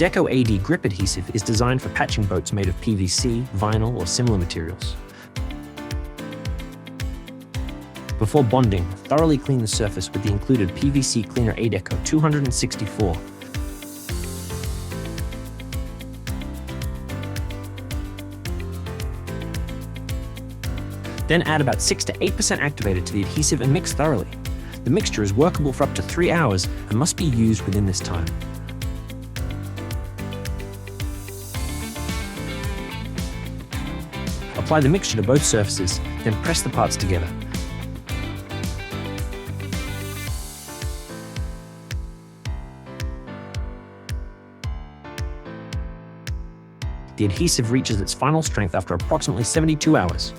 ADECO AD grip adhesive is designed for patching boats made of PVC, vinyl, or similar materials. Before bonding, thoroughly clean the surface with the included PVC cleaner ADECO 264. Then add about 6 to 8% activator to the adhesive and mix thoroughly. The mixture is workable for up to 3 hours and must be used within this time. Apply the mixture to both surfaces, then press the parts together. The adhesive reaches its final strength after approximately 72 hours.